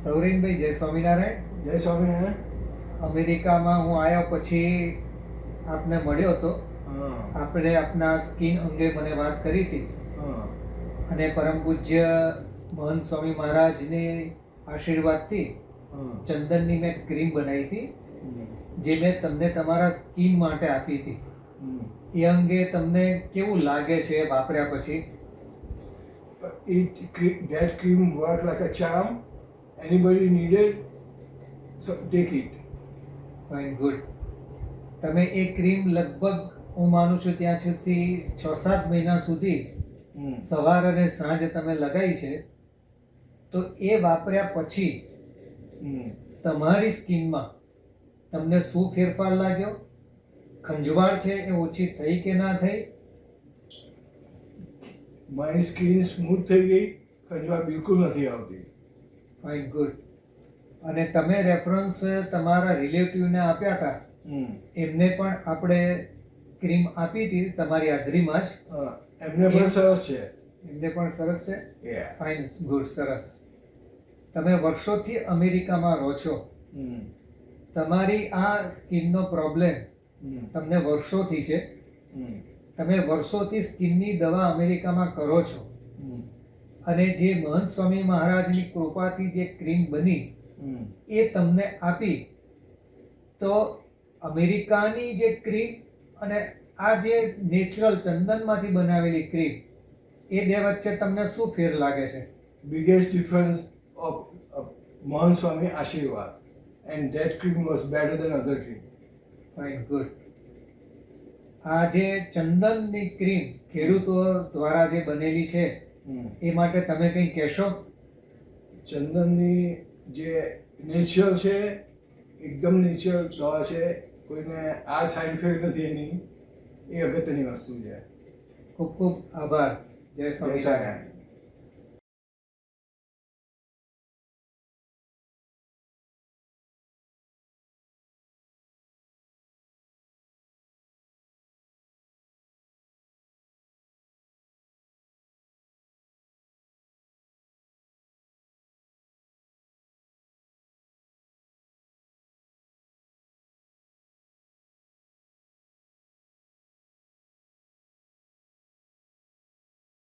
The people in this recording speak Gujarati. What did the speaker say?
સૌરીનભાઈ, જય સ્વામિનારાયણ. જય સ્વામિનારાયણ. અમેરિકામાં હું આવ્યા પછી આપને મળ્યો હતો. હા આપણે આપના સ્કિન અંગે મને વાત કરી હતી હા અને પરમ પૂજ્ય મહંત સ્વામી મહારાજની આશીર્વાદથી હા ચંદનની મેં ક્રીમ બનાવી હતી, હમ, જે મેં તમને તમારા સ્કિન માટે આપી હતી. હમ. એ અંગે તમને કેવું લાગે છે વાપર્યા પછી? That cream worked like a charm. Anybody needed, so take it. Fine, good. તમે એ ક્રીમ લગભગ હું માનું છું ત્યાં સુધી 6-7 મહિના સુધી હમ. સવાર અને સાંજ તમે લગાવી છે, તો એ વાપર્યા પછી હમ. તમારી સ્કિનમાં તમને શું ફેરફાર લાગ્યો? ખંજવાળ છે એ ઓછી થઈ કે ના થઈ? My skin smooth થઈ ગઈ, ખંજવાળ બિલકુલ નથી આવતી. Fine, good. અને તમે રેફરન્સ તમારા રિલેટિવને આપ્યા હતા, હમ. એમને પણ આપણે ક્રીમ આપી હતી તમારી હાજરીમાં જ. હા, એમને પણ સરસ છે. એમને પણ સરસ છે. Yeah. ફાઇન, ગુડ, સરસ. તમે વર્ષોથી અમેરિકામાં રહો છો, હમ. તમારી આ સ્કિનનો પ્રોબ્લેમ હમ. તમને વર્ષોથી છે. હમ. તમે વર્ષોથી સ્કિનની દવા અમેરિકામાં કરો છો હમ. અને જે મહંત સ્વામી મહારાજની કૃપાથી જે ક્રીમ બની હમ. એ તમને આપી, તો અમેરિકાની જે ક્રીમ અને આ જે નેચરલ ચંદનમાંથી બનાવેલી ક્રીમ, એ બે વચ્ચે તમને શું ફેર લાગે છે? Biggest difference of Mahan Swami Ashirwad, and that cream was better than other cream. Fine, good. આ જે ચંદનની ક્રીમ ખેડૂતો દ્વારા જે બનેલી છે, હમ. એ માટે તમે કંઈ કહેશો? ચંદનની જે નેચરલ છે, એકદમ નેચરલ દવા છે, કોઈને આ સાઈડ ઇફેક્ટ નથી એની, એ અગત્યની વસ્તુ છે. ખૂબ ખૂબ આભાર. જય સ્વામિનારાયણ.